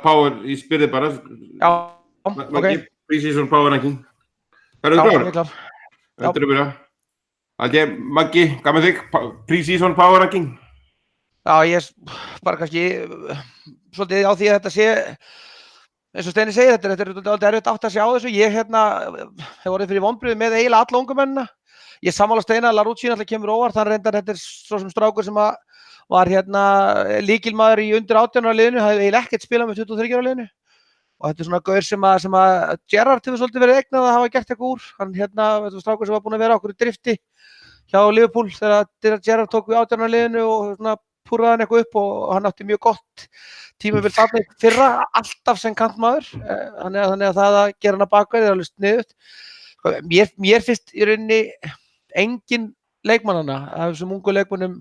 power, ég spyrði bara. Já, Maggi, pre-season power ranking. Já, ég er klár. Þetta er byrja. Maggi, hvað með þig? Pre-season power ranking? Já, ég bara kannski svolítið á því að þetta sé, eins og Steini segir, þetta er alveg erfitt átt að sjá þessu. Ég hef orðið fyrir vonbrigði með eiginlega alla ungu mennina. Ég sammála Steina, Larucci náttúrulega kemur óvart, hann reyndar, þetta er svo sem strákur sem var lykilmaður í undir 18 ára liðinu, hafði eiginlega ekkert spilað með 23 ára liðinu. Og þetta er svona gaur sem að Gerrard hefur svolítið verið eignað að hafa gert eitthvað úr. Hann þetta var strákur sem var búinn að vera okkur í drifti hjá Liverpool þegar Gerrard tók við 18 ára liðinu og svona púraði hann eitthvað upp og hann átti mjög gott tímabil þarna fyrra, alltaf sem kantmaður. Þannig að það að gera hann að bakverði er alveg sniðugt. Mér finnst í rauninni engin leikmannanna af þessum ungu leikmönnum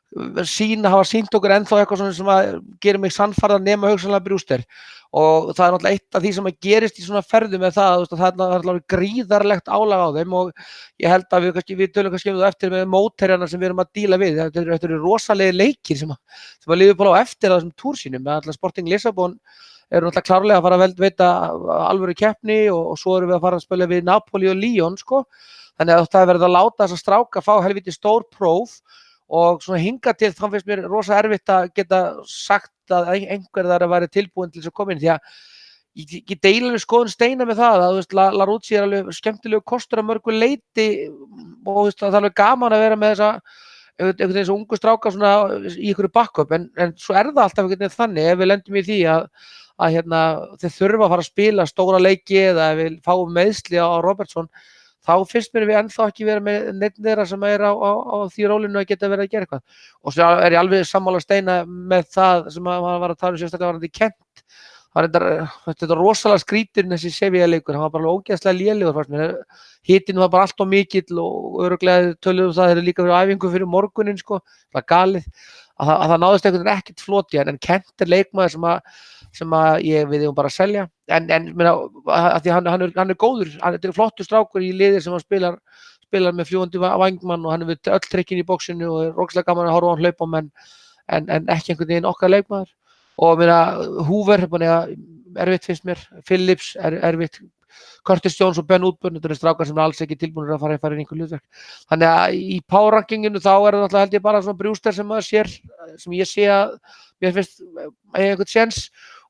hafa sýnt okkur ennþá eitthvað svona sem að gera mig sannfærða nema hugsanlega Brewster og það er náttúrulega eitt af því sem að gerist í svona ferðum með það að það er alveg gríðarlegt álag á þeim og ég held að við tölum kannski um það eftir með mótherjana sem við erum að díla við. Þetta eru rosalegi leikir sem að Liverpool á eftir þessum túr sínum með alltaf Sporting Lissabon eru náttúrulega klárlega að fara að veita alvöru keppni og svo erum við að fara að spila við Napoli og Lyon sko. Þannig að það er verið að láta þessa stráka fá helviti stór próf og svona hinga til þá finnst mér rosa erfitt að geta sagt að einhver þar að væri tilbúin til þess að koma inn því að ég deila við skoðun Steina með það að Larucci er alveg skemmtilegu kostur að mörgu leiti og það er alveg gaman að vera með einhvern veginn ungu stráka svona í einhverju backup en svo er það alltaf einhvern veginn þannig ef við lendum í því að þeir þurfa að fara að spila stóra leiki eða ef við fáum meiðsli á Robertson þá finnst mér við ennþá ekki vera með neitt þeirra sem er á því rólinu að geta verið að gera eitthvað. Og svo er ég alveg sammála Steina með það sem hann var að tala sérstaklega varðandi Kent. Þetta er rosalega skrítur þessi Sevilla-leikur, hann var bara ógeðslega lélegur fannst mér. Hitinn var bara allt of mikill og örugglega töluðu það þeir líka fyrir æfingu fyrir morguninn sko, það var galið. Að það náðist einhvern veginn ekkert floti en Kent er leikmaður sem við eigum bara að selja en meina, að því hann er góður, hann er flottur strákur í liðir sem hann spilar með fljúgandi vængmann og hann er við öll trikkin í bóksinu og er rokslega gaman að horfa á hann hlaupa en ekki einhvern veginn okkar leikmaður og meina Hoover erfitt finnst mér, Phillips erfitt Curtis Jones og Ben Woodburn, þetta eru strákar sem er alls ekki tilbúinir að fara inn einhver hlutverk. Þannig að í power rankinginu þá er það náttúrulega held ég bara svona Brewster sem ég sé að mér finnst einhvern séns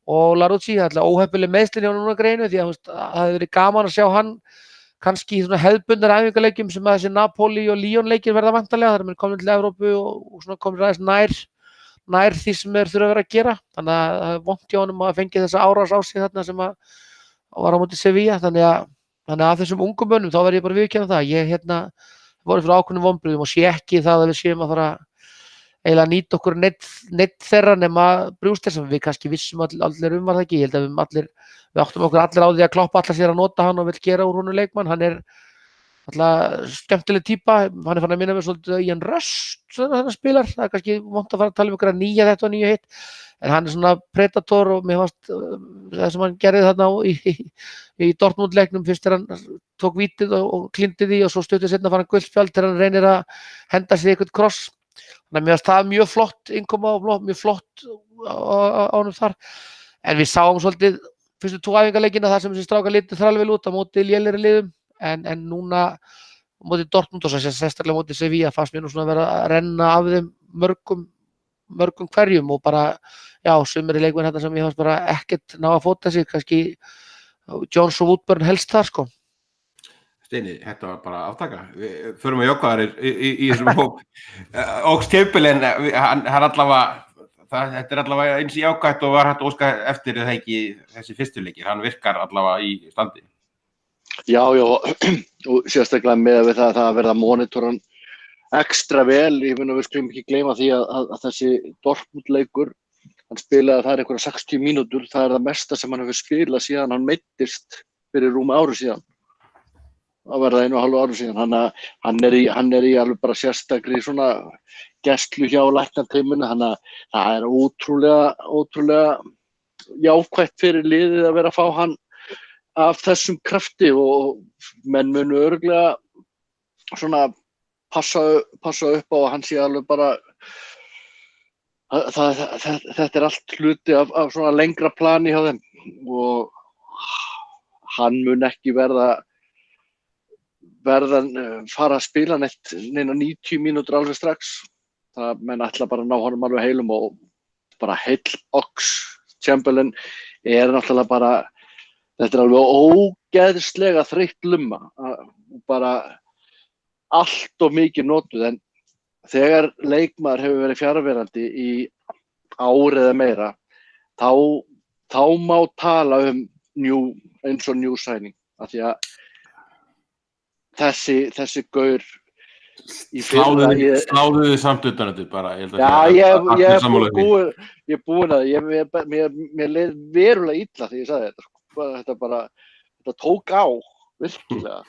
og Larucci, það er alltaf óheppileg meiðslin hjá núna greinu því að það hefði verið gaman að sjá hann kannski í svona hefðbundnar æfingaleikjum sem að þessi Napoli og Lyon leikir verða vantarlega, þar er komin til Evrópu og svona komin aðeins nær því sem þeir þurfa að vera að gera. Þannig að það er vont hjá honum að fengi þessa árás á sig þarna sem að var á móti Sevilla, þannig að þessum ungum mönnum þá verð ég bara að viðurkenna það. Ég voru fyrir ákveðnum vonbrigðum og sé ekki það að við séum að fara eiginlega nýta okkur neitt þeirra nema Brewster sem við kannski vissum allir var það ekki. Ég held að við áttum okkur allir á því að Klopp allar sér að nota hann og vill gera úr honum leikmann. Hann er alltaf skemmtileg típa, hann er fann að minna mér svolítið Ian Rush þannig spilar, það er kannski vont að fara að tala um ykkur að nýja þetta og nýja hitt en hann er svona predator og mér fannst það sem hann gerði þarna í Dortmund-leiknum fyrst þegar hann tók vítið og klíndi því og svo stutið setna fara hann gult spjald þegar hann reynir að henda sér eitthvað kross. Þannig að mér fannst það mjög flott innkoma og mjög flott á honum þar. En við sáum svolítið fyrstu 2 æfingaleikina þar sem þessi strákar litu þrælvel út á móti lélegri liðum en núna á móti Dortmund og sérstaklega á móti Sevilla fannst mér nú svona að vera að renna af þeim mörgum hverjum og bara, já, sumir í leikmenn þetta sem ég fannst bara ekkert ná að fóta sig, kannski Jones og Woodburn helst þar, sko. Steini, þetta var bara aftaka. Við förum að joggaðarir í þessum hóp. Og skemmtileg, hann allavega, þetta er allavega eins jákvætt og var hægt að óska eftir það ekki þessi fyrstu leikir. Hann virkar allavega í standi. Já, og sérstaklega með það að verða monitoran ekstra vel, ég finn að við skulum ekki gleyma því að þessi Dortmund-leikur, hann spilaði þar einhverja 60 mínútur, það er það mesta sem hann hefur spilað síðan hann meiddist fyrir rúma ári síðan, að verða 1,5 ári síðan, hann er í alveg bara sérstakri svona gæslu hjá læknateyminu, þannig að það er ótrúlega jákvætt fyrir liðið að vera að fá hann af þessum krafti og menn munu örugglega svona passa upp á að hann sé alveg bara þetta allt hluti af svona lengra plani hjá þeim og hann mun ekki fara að spila neina 90 mínútur alveg strax. Það menn ætla bara að ná honum alveg heilum og bara heill Ox Chamberlain náttúrulega bara, þetta alveg ógeðslega þreytt lumma og bara allt of mikið notuð en þegar leikmaður hefur verið fjarverandi í ár eða meira þá má tala eins og new signing af því að þessi gaur í fyrra Sláðu þið samt utan þetta bara ég er búinn að mér leið verulega illa þegar ég sagði þetta þetta tók á virkilega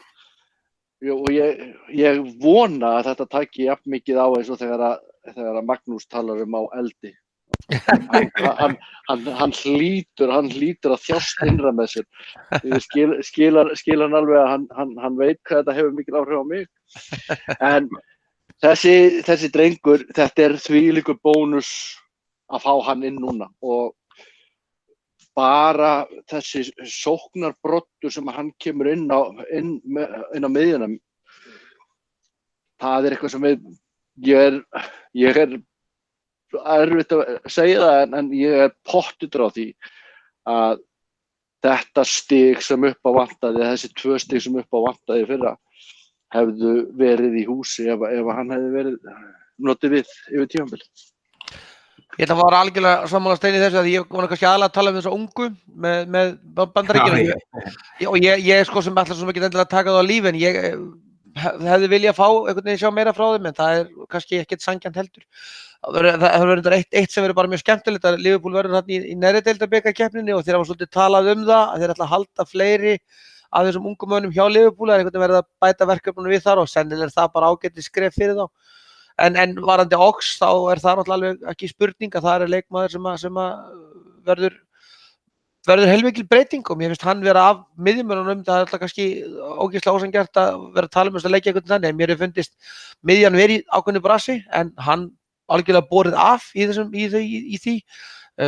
og ég vona að þetta taki jafn mikið á eins og þegar Magnús talar á eldi hann hlýtur að þjást innra með sér. Ég skil hann alveg að hann veit hvað þetta hefur mikil áhrif á mig. En þessi drengur, þetta þvílíkur bónus að fá hann inn núna og bara þessi sóknarbrottur sem hann kemur inn á miðjunum, það eitthvað sem ég erfitt að segja það en ég pottur á því að þetta stig sem upp á vantaði, þessi 2 stig sem upp á vantaði fyrra hefðu verið í húsi ef hann hefði verið notið við yfir tímabil. Ég ætla að fara algjörlega sammála Steini þessu að ég var kannski aðalega að tala um þessa ungu með Bandaríkjunum og ég sko sem ætla svo mikið endilega að taka það á lífi en ég hefði viljað fá einhvern veginn sjá meira frá þeim en það kannski ekkert sanngjarnt heldur. Það verður eitt sem verður bara mjög skemmtilegt að Liverpool verður þarna í neðri deildarbikarkeppninni og þeir hafa svolítið talað um það að þeir ætla að halda fleiri af þessum ungum mönnum hjá Liverpool einhvern veginn verða að bæta verkefnunum við þar og sennilega það bara ágætis skref fyrir þá. En varandi Ox þá það náttúrulega alveg ekki spurning að það leikmaður sem verður heilmikil breyting og mér finnst hann vera af miðjumönnunum, það alltaf kannski ógeðslega ósanngjarnt að vera að tala um þess að leggja einhvern þannig en mér hefur fundist miðjan verið í ákveðnu brasi en hann algjörlega borið af í því.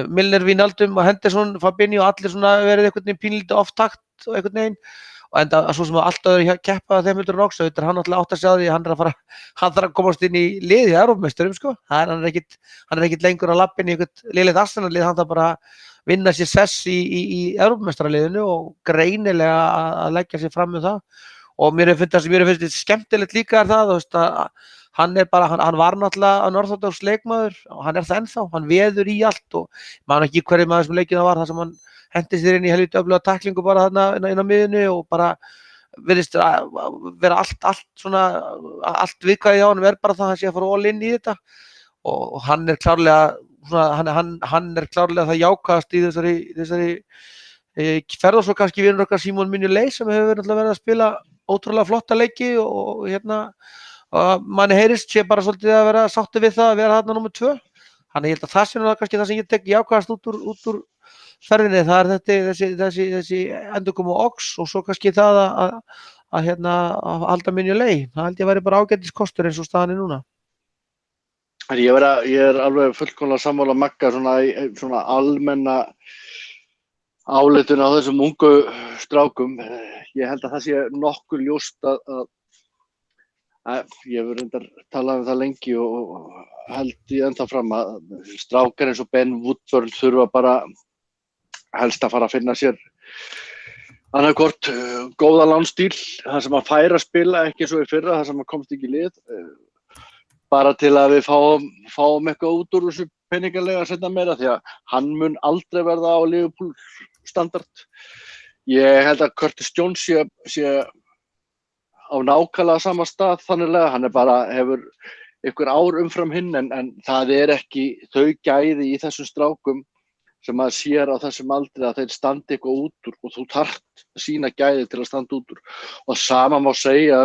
Milner, Wijnaldum og Henderson, Fabinho og allir svona verið einhvern veginn pínlítið off-takt og einhvern veginn og enda svo sem allt öðru keppa þeim heldur en Ox auðvitað hann náttúrulega átt að sjá því hann þarf að komast inn í lið í Evrópumeisturum sko. Hann ekkert lengur að lappin í einhvert liðlegt Arsenal-lið, hann þarf bara vinna sér sess í Evrópumeistaraliðinu og greinilega að leggja sér fram með það og mér finnst þetta skemmtilegt líka það að hann var náttúrulega unorthodox leikmaður og hann það ennþá, hann veður í allt og maður ekki hverju maður sem leikinn það var þar sem hann hendist þér inn í helviti öfluga tæklingu bara þarna inn á miðjunni og bara virðist vera allt viðkvæðið á honum bara það að hann sé að fara all in í þetta og hann klárlega hann klárlega það jákvæðast í þessari ferð og svo kannski vinur okkar Simon Mignolet sem hefur verið að spila ótrúlega flotta leiki og og manni heyrist sé bara svolítið að vera sáttu við það að vera þarna númer 2. Þannig ég held að það sé kannski það sem ég tek jákvæðast út úr ferðinni, það þessi endurkomu Ox og svo kannski það að halda Mignolet. Það held ég væri bara ágætis kostur eins og staðan núna. Ég alveg fullkomlega sammála Magga svona almenna áleitun á þessum ungu strákum. Ég held að það sé nokkuð ljóst að ég hefur reyndar talað um það lengi og held ég ennþá fram að strákar eins og Ben Woodward þurfa bara helst að fara að finna sér annaðhvort góða lánstíl, þar sem að færa að spila ekki svo í fyrra, þar sem að komst ekki í lið bara til að við fáum eitthvað út úr þessu peningalega seinna meira því að hann mun aldrei verða á Liverpool standard. Ég held að Curtis Jones sé á nákvæmlega sama stað þannig hann bara hefur einhver ár umfram hinn en það ekki þau gæði í þessum strákum sem maður sér á þessum aldri að þeir standi eitthvað út úr og þú þarft sína gæði til að standa út úr og sama má segja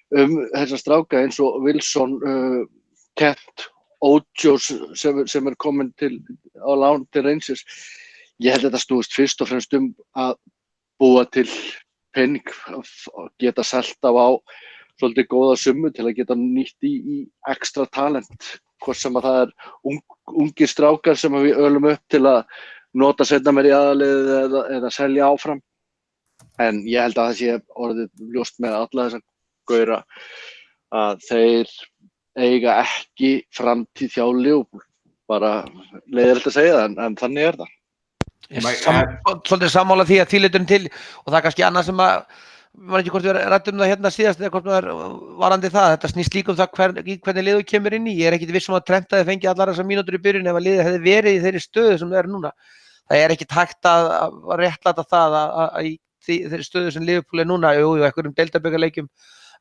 þessa stráka eins og Wilson, Kent, Ojo sem komin á lán til Rangers. Ég held að þetta snúist fyrst og fremst að búa til pening að geta selt á svolítið góða summu til að geta nýtt í ekstra talent, hvort sem að það ungir strákar sem við ölum upp til að nota seinna meir í aðalið eða selja áfram. En ég held að það sé orðið ljóst með alla þessa gaura að þeir eiga ekki framtíð hjá Liverpool. Bara leiðilegt að segja það, en þannig það. Svolítið sammála því að þýliturinn til og það er kannski annað sem að var ekki hvort við ræddum það hérna síðast eða hvort við varandi það. Þetta snýst líka það hvernig liðið kemur inn í. Ég er ekkit viss að Trent hefði fengið allar þessar mínútur í byrjun ef að liðið hefði verið í þeirri stöðu sem það er núna. Það er ekkit hægt að réttlæta það að í þeirri stöðu sem Liverpool er núna, einhverjum deildabikarleikjum,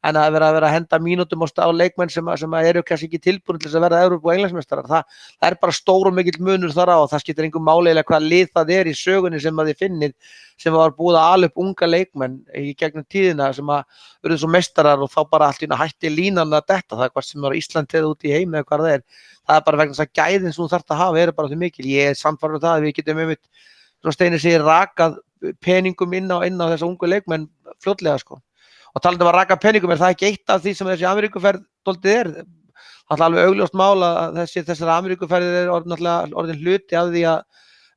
en að vera að henda mínútum á leikmenn sem eru kannski ekki tilbúin til þess að verða Evrópu- og Englandsmeistarar. Það er bara stór og mikill munur þar á og það skiptir engum máli eða hvað lið það er í sögunni sem að þið finnið sem var búið að ala upp unga leikmenn í gegnum tíðina sem að verður svo meistarar og þá bara allt í einu hætti línan að detta. Það er hvort sem var Ísland eða út í heimi eða hvað það er. Það er bara vegna þess að gæðin sem þú þarft að hafa eru bara því mikil. Ég er sannfærður það að við getum svona Steini segir rakað peningum inn á þessa ungu leikmenn fljótlega sko. Og talandi að raka peningum það ekki eitt af því sem þessi Ameríkuferð dálítið er. Það er alveg augljóst mál að þessar Ameríkuferðir orðin hluti af því að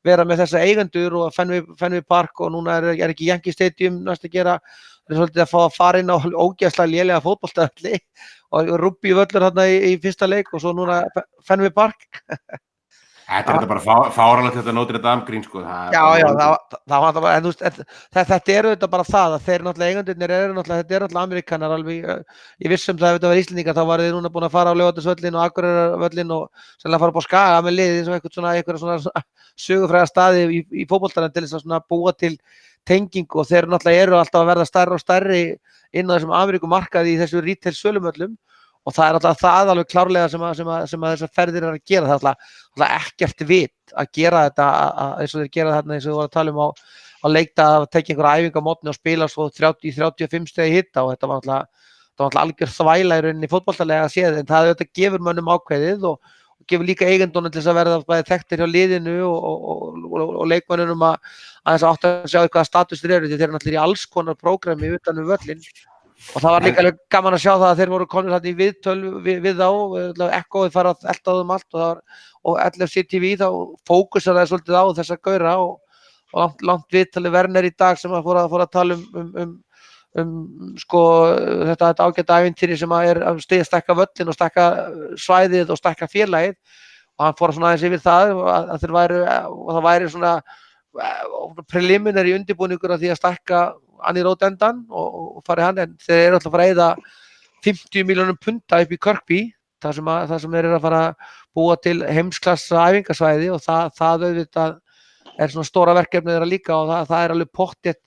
vera með þessa eigendur og Fenway Park og núna er ekki Yankee Stadium næst að gera. Það er svolítið að fá að fara inn á ógeðslega lélega fótboltavelli og rúbbi völlur þarna í fyrsta leik og svo núna Fenway Park. Þetta er bara fáránlegt þetta Notre Dame grín sko. Já, það var bara, en þú veist, þetta eru þetta bara það að þeir náttúrulega eigendurnir þetta eru náttúrulega Ameríkanar alveg, ég vissum það ef þetta var Íslendingar þá var þið núna búin að fara á Laugardalsvöllinn og Akureyrarvöllinn og sennilega fara upp á Skaga með liði eins og einhverja svona sögufræga staði í fótboltanum til þess að svona búa til tengingu og þeir náttúrulega eru alltaf að verða stærri og stærri inn á þessum Ameríkumarkaði í þessu retail sölumöllum. Og það er alltaf það alveg klárlega sem að þessar ferðir eru að gera. Það er alltaf ekkert vit að gera þetta eins og þeir gera þarna eins og þú voru að tala um á leikdag að tekja einhverja æfingu á mótni og spila svo 30-35 stegi hitta og þetta var alltaf algjör þvæla í rauninni fótboltalega að séð en það gefur mönnum ákveðið og gefur líka eigendunum til þess að verða bæði þekktir hjá liðinu og leikmönnunum að þess að átt að sjá hvaða status þeir eru því þeir eru náttúrulega í alls konar prógrami utan völlinn. Og það var líka gaman að sjá það að þeir voru komnir þarna í viðtöl við þá, Ekkoið fara að elta á þeim allt og LFC TV þá fókusar svolítið á þessa gaura og langt viðtali Werner í dag sem að fór að tala sko þetta ágæta ævintýri sem að er að stækka völlin og stækka svæðið og stækka félagið og hann fór svona aðeins yfir það að þeir væri svona preliminary undirbúningur af því að stækka Annie Road endan og farið hann en þeir eru alltaf að fara að eyða 50 milljónum punda upp í Kirkby það sem þeir eru að fara að búa til heimsklassa æfingasvæði og það auðvitað er svona stóra verkefni þeirra líka og það er alveg pottþétt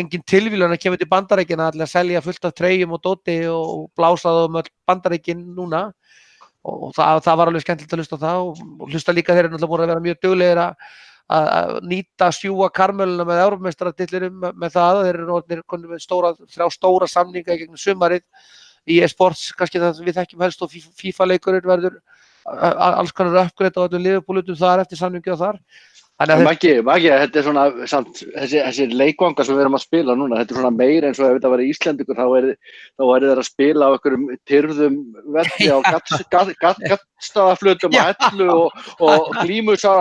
engin tilviljun að kemur til Bandaríkjanna að selja fullt af treyjum og dóti og blása það öll Bandaríkin núna og það var alveg skemmtilegt að hlusta á það og hlusta líka þeir eru náttúrulega búin að vera mjög duglegir að nýta sjúga karmöluna með Evrópumeistaratitlinum með það þeir eru konum með þrjá stóra samninga í gegnum sumarið í e-sports kannski það sem við þekkjum helst og FIFA leikurinn verður alls konar uppgreitt á öllum Liverpool-utum þar eftir samningi og þar Maggi, þetta er svona samt, þessi leikvanga sem við erum að spila núna, þetta er svona meira eins og ef þetta væri Íslendingur þá væri þeir að spila á einhverjum tyrðum velli á gaddstaðaflutum og hellu og glímusar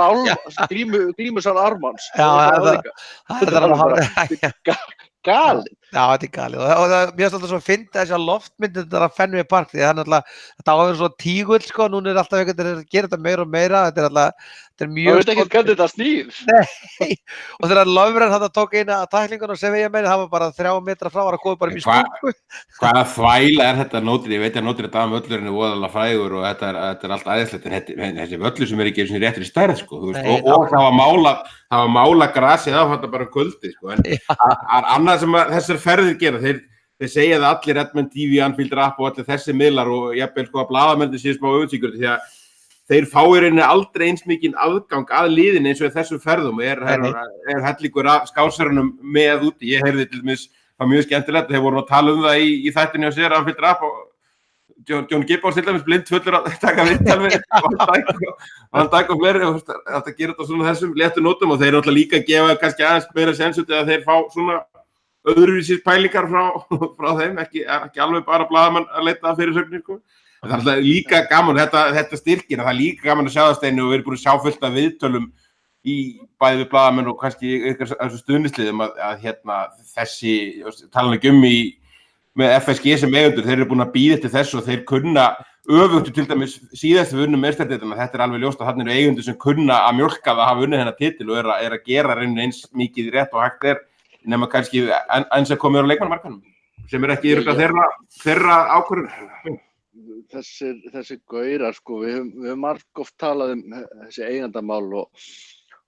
Ármanns. Það er alveg galið. Já, þetta er galið og mér finnst alltaf svo að finna þessi loftmynd þetta að Fenway Park því það er náttúrulega þetta á að vera svo tígull sko, núna er alltaf einhvern veginn að gera þetta meira og meira þetta er mjög það veit ekki hvernig þetta snýr Nei, og þegar Lovren hann tók eina tæklingun og sem ég meina það var bara 3 metra frá að koma bara í stúku Hvaða þvæla er þetta Notre, ég veit að Notre Dame völlurinn er voðalega frægur og þetta er allt æðislegt en þessi völlur sem er ekki eins og réttri stærð sko, og það var mála grasið á þetta bara kvöldi sko, en annað sem þessar ferðir gera, þeir segja það allir Edmund TV, Anfield Rap og allir þessi miðlar og jafnvel sko að blaðamenn séu smá auðsíkur því að þeir fá í rauninni aldrei eins mikinn aðgang að liðinu eins og þessum ferðum og er hellingur af skásarunum með úti. Ég heyrði til dæmis, það var mjög skemmtilegt, þeir voru að tala það í þættinu og sér Anfield Rap og John Gibbons til dæmis blind fullur að taka viðtal við Van Dijk og fleiri og þetta gerir þetta svona þessum léttu nótum og þeir náttúrulega líka gefa kannski aðeins meira sens út að þeir fá svona öðruvísis pælingar frá þeim, ekki alveg bara blaðamenn að leita að fyrirsögnir sko. Það er alltaf líka gaman, þetta styrkir, það er líka gaman að sjá það Steini og við erum búin að sjá fullt af viðtölum í bæði við blaðamenn og kannski ykkur stuðningsliðum að þessi, talan ekki með FSG sem eigendur, þeir eru búin að bíða eftir þessu og þeir kunna öfugt til dæmis síðast við unnum meistaradeildina, þetta er alveg ljóst að þarna eru eigendur sem kunna að mjólka það að hafa unnið þennan titil og er að gera rauninni eins mikið rétt og hægt er nema kannski eins að komið á leikmannamarkaðnum sem er ekki þeirra ákvörðun. Þessi gaurar, sko, við höfum margoft talað þessi eigendamál og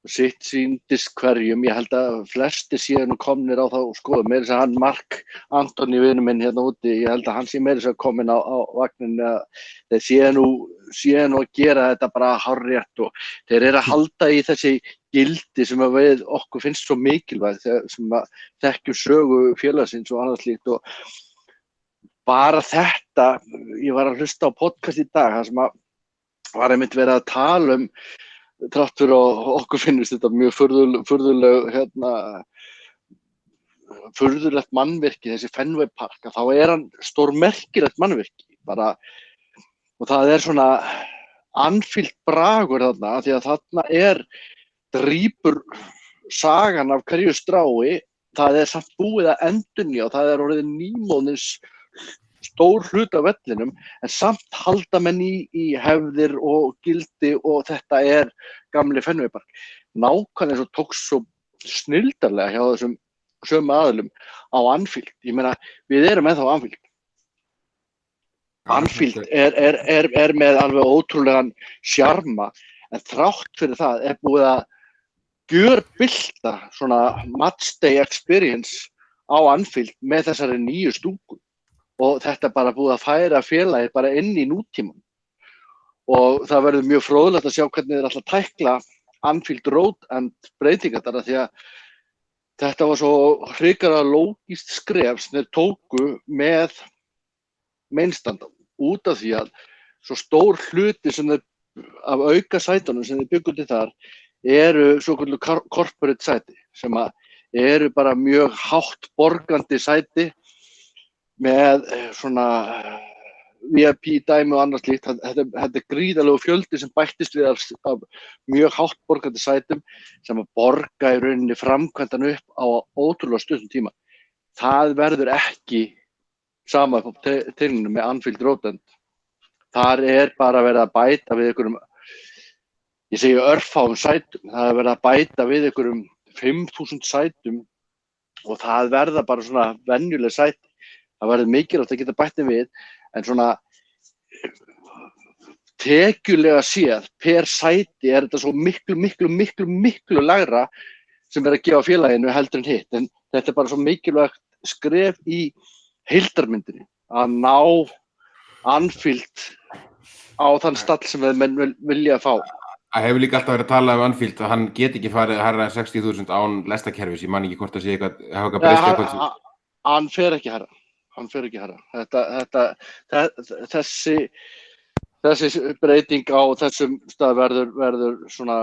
sitt sýndist hverjum, ég held að flestir séu nú komnir á þá skoðu, meira þess að hann Mark Antoni vinur minn hérna úti, ég held að hann sé meira þess að komin á vagnin að þeir séu nú að gera þetta bara hárrétt og þeir eru að halda í þessi gildi sem að við okkur finnst svo mikilvægt sem að þekkjum sögu félagsins og annað slíkt og bara þetta, ég var að hlusta á podcast í dag, það sem að var einmitt verið að tala þrátt fyrir að okkur finnst þetta mjög furðulegt mannvirki, þessi Fenway Park, þá er hann stórmerkilegt mannvirki bara, og það er svona Anfield bragur þarna, því að þarna drýpur sagan af hverju strái, það er samt búið að endurnýja og það er orðið nýmóðins stór hlut af vellinum, en samt halda menn í hefðir og gildi og þetta er gamli Fenway Park. Nákvæmlega eins og tókst svo snilldarlega hjá þessum sömu aðilum á Anfield. Ég meina, við erum ennþá á Anfield. Anfield er með alveg ótrúlegan sjarma, en þrátt fyrir það er búið að gjörbylta svona matchday experience á Anfield með þessari nýju stúku. Og þetta bara búið að færa félagið bara inn í nútíman. Og það verður mjög fróðlegt að sjá hvernig þeir ætla að tækla Anfield Road and breytingar þar því að þetta var svo hrikalega lógískt skref sem þeir tóku með meinstandan út af því að svo stór hluti sem af auka sætunum sem þeir byggu til þar eru svoköldu corporate sæti sem eru bara mjög hátt borgandi sæti með svona VIP dæmi og annars slíkt. Þetta er gríðarlegur fjöldi sem bættist við af mjög hátt borgandi sætum sem að borga í rauninni framkvæmdan upp á ótrúlega stuttum tíma. Það verður ekki sama upp á teningnum með Anfield Road End. Þar bara verið að bæta við einhverjum, ég segi örfáum sætum, það verið að bæta við einhverjum 5.000 sætum og það verða bara svona venjuleg sæti. Það verður mikilvægt að geta bætt við, en svona tekjulega séð per sæti þetta svo miklu lægra sem að gefa félaginu heldur en hitt. En þetta bara svo mikilvægt skref í heildarmyndinni að ná Anfield á þann stall sem við menn vilja fá. Það hefur líka alltaf verið að tala Anfield að hann get ekki farið hærra en 60.000 án lestarkerfis. Ég man ekki hvort að sé eitthvað breyst eitthvað. Hann fer ekki hærra. Þessi breyting á þessum stað verður svona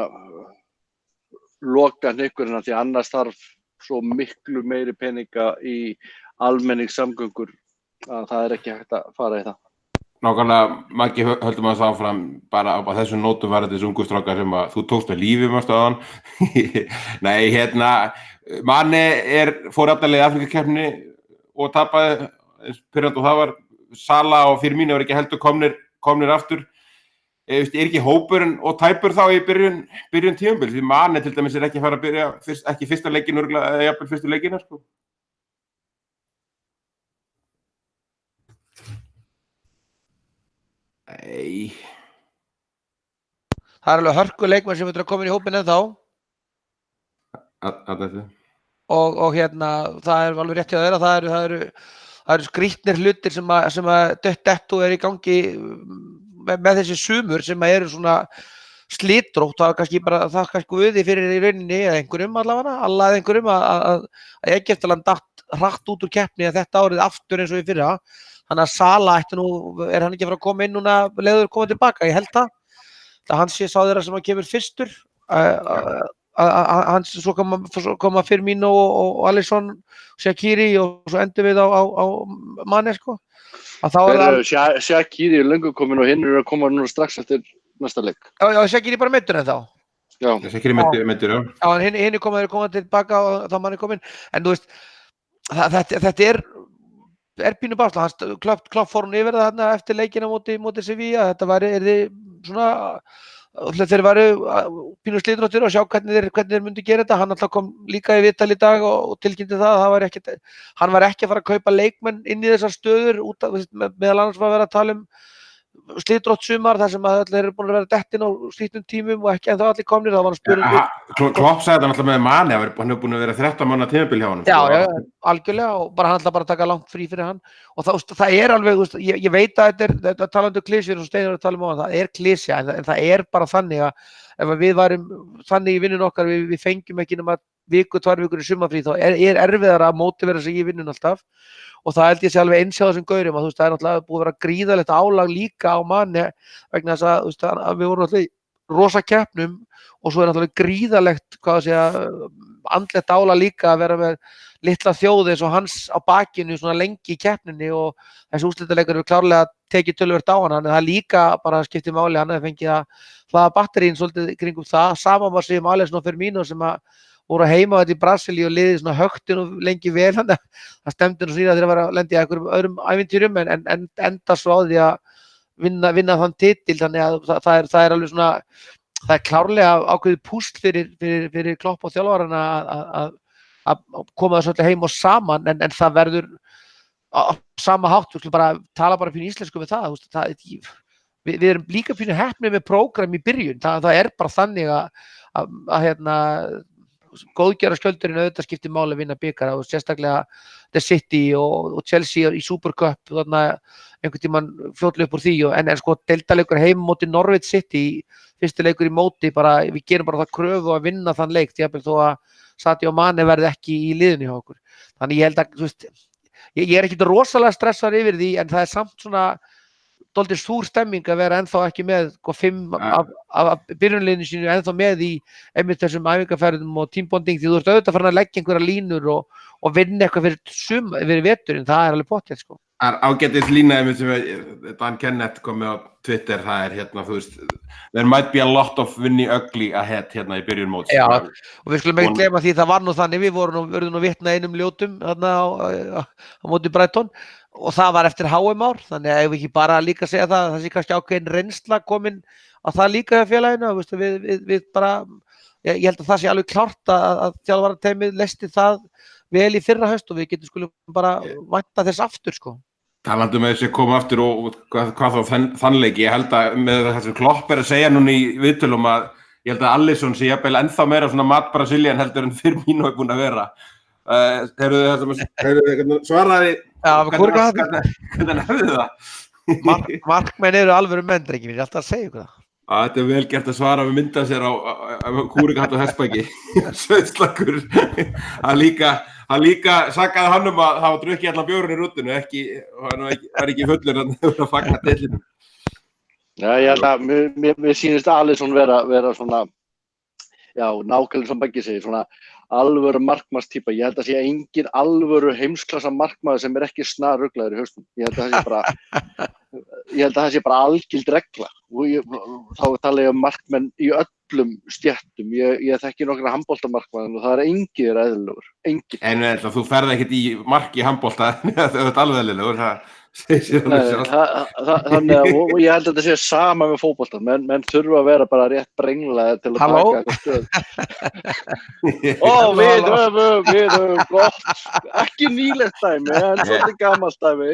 loka hnykkurinn því annars þarf svo miklu meiri peninga í almenningssamgöngur að það er ekki hægt að fara í það. Nákvæmlega, Maggi, höldum að það áfram bara á þessum nótum var þetta ungu strákar sem að þú tókst að lífi mást áðan. Nei, Mane fór aftarlega í Afrikakeppni og tapaði pyrrandi og það var Sala og Firmino ekki heldur komnir aftur. Er ekki hópurinn og tæpur þá í byrjun tímabil því Mane til dæmis ekki að fara að byrja ekki fyrsta leikinn eða jafnvel fyrstu leikina sko. Nei. Það alveg hörku leikmenn sem að koma í hópinn ennþá. Og það alveg rétt hjá þeirra, það eru skrýtnir hlutir sem að dettu í gangi með þessi sumur sem eru svona slitrótt, það er kannski guði fyrir í rauninni eða einhverjum allavega, einhverjum að Egyptaland datt hratt út úr keppni að þetta árið aftur eins og í fyrra. Þannig að Sala hann ekki að fara að koma inn núna leiður koma tilbaka, ég held það. Það hann sé sá þeirra sem að kemur fyrstur hans, svo koma Firmino og Alisson, Shaqiri og svo endur við á Mane sko. Að þá það Shaqiri er löngu komin og hinn að koma núna strax eftir næsta leik. Já, Shaqiri bara meiddur en þá. Já. Shaqiri meiddur, já. Já, en hinn koma tilbaka og þá Mane komin. En þú veist, þetta er pínu basla. Klopp fór hún yfir það þarna eftir leikina móti Sevilla. Þetta yrði svona, þeir varu pínu slitróttir og sjá hvernig þeir myndu gera þetta. Hann alltaf kom líka í viðtal í dag og tilkynnti það að hann var ekki að fara að kaupa leikmenn inn í þessar stöður meðal annars var að vera að tala slitrótt sumar þar sem að allir eru búin að vera dettin á slítnum tímum og ekki ennþá allir komnir. Það var hann spurður. Klopp sagði þetta náttúrulega með Mane, hann hefur búin að vera 13 mánaða tímabil hjá honum. Já, algjörlega og hann ætla bara að taka langt frí fyrir hann og það alveg, ég veit að þetta talandi klisjur og Steinar að tala um á það klisja en það bara þannig að ef við varum þannig í vinnun okkar við fengjum ekki nema viku, 2 vikur í sumarfrí þá erfiðara að mótivera sig í vinnun alltaf og það held ég sé alveg eins hjá þessum gaurum að það náttúrulega búið að vera gríðalegt álag líka á Mane vegna þess að við vorum náttúrulega rosa keppnum og svo náttúrulega gríðalegt andlegt álag líka að vera með litla þjóð eins og hans á bakinu svona lengi í keppninni og þessi úrslitaleikur við klárlega tekið töluvert á hann en það líka bara skiptir máli hann hefði fengið að hlaða batterín svolítið kringum það saman var sig Alisson og Firmino sem að voru heima þetta í Brasilíu og liðið svona högtin og lengi vel það stemdi nú síðan þegar að vera að lenda í einhverjum öðrum ævintýrum en enda svo á því að vinna þann titil þannig að það alveg svona það klárlega ákveðið púsl fyrir Klopp og þjálfarana að koma þessu öllu heim og saman en það verður á sama hátt, við skulum bara tala bara fyrir íslensku við það við erum líka fyrir heppnir með prógram í byrjun það bara þannig að góðgerra skjöldurinn auðvitað skiptir máli að vinna bikara og sérstaklega The City og Chelsea í Supercup þarna einhvern tímann fljótlega upp úr því en sko deildarleikur heim móti Norwich City fyrsti leikur í móti bara við gerum bara það kröfu að vinna þann leik þó að Sadio Mane verði ekki í liðinu hjá okkur þannig ég held að þú veist ég ekkert rosalega stressaður yfir því en það samt svona dálítið súr stemming að vera ennþá ekki með 5 af byrjunliðinu sínu ennþá með í einmitt þessum æfingarferðum og teambonding því þú ert auðvitað farin að leggja einhverja línur og vinna eitthvað fyrir veturinn, það alveg pottþétt sko. Það ágætis lína einmitt sem Dan Kenneth komið á Twitter, það þú veist, there might be a lot of winning ugly ahead í byrjun móts. Já, og við skulum ekki gleyma því það var nú þannig, við verðum nú vitna einum ljótum þarna á móti Brighton og það var eftir HM ár, þannig að ef við ekki bara líka segja það sé kannski ákveðin reynsla komin að það líka hjá félaginu, við bara, ég held að það sé alveg klárt að þjálfarateymið lesti það vel í fyrra haust og við getum skulum bara vænta þess aftur sko. Talandi með þessi koma aftur og hvað þá þannleiki, ég held að með þessi Klopp að segja núna í viðtölum að ég held að Alisson sé jafnvel ennþá meira svona mat Brasilían heldur en Firmino búin að vera. Svaraði hvernig hefðu það? Markmenn eru alvöru menn, drengir, ég er alltaf að segja ykkur það. Þetta vel gert að svara við mynda sér á Kúrikatt og Hestbæki. Sveislakur. Hann líka sakaði hann að hafa drukkið allan bjórinn í rútinu, hann er ekki fullur að fagna tillinu. Já, ég held að mér sýnist Alisson vera svona, já, nákvæmlega sem Beggi segir, svona alvöru markmannstýpa. Ég held að sé engin alvöru heimsklassa markmaður sem ekki snarruglaður í hausnum. Ég held að það sé bara algild regla. Þá tala ég markmenn í öllum stéttum. Ég þekki nokkra handboltamarkmenn og það enginn eðlilegur. Enginn. En þú ferð ekkert í mark í handbolta þegar þú ert alveg eðlilegur. Þannig og ég held að þetta sé sama með fótbolta. Menn þurfa að vera bara rétt brenglaðir til að taka eitthvað stöð. Við höfum gott, ekki nýlegt dæmi, en svolítið gamalt dæmi.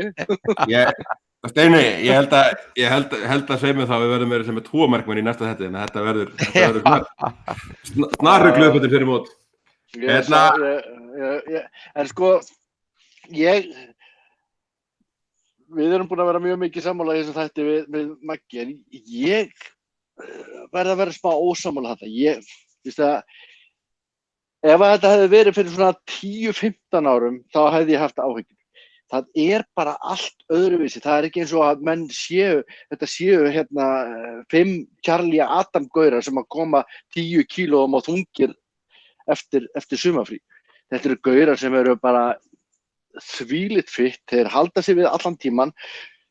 Steini, ég held að segja mig þá við verðum verið sem með 2 markmenn í næsta þetta, en þetta verður snarruglu upp fyrir mót. En sko, við erum búin að vera mjög mikið sammála í þessum þætti við Maggi, en ég verð að vera smá ósammála þetta. Ef þetta hefði verið fyrir svona 10-15 árum, þá hefði ég haft áhyggjur. Það bara allt öðruvísi. Það ekki eins og að menn séu 5 Charlie Adam gaurar sem að koma 10 kílóum á þungir eftir sumarfrí. Þetta eru gaurar sem eru bara þvílíkt fitt, þeir halda sig við allan tíman,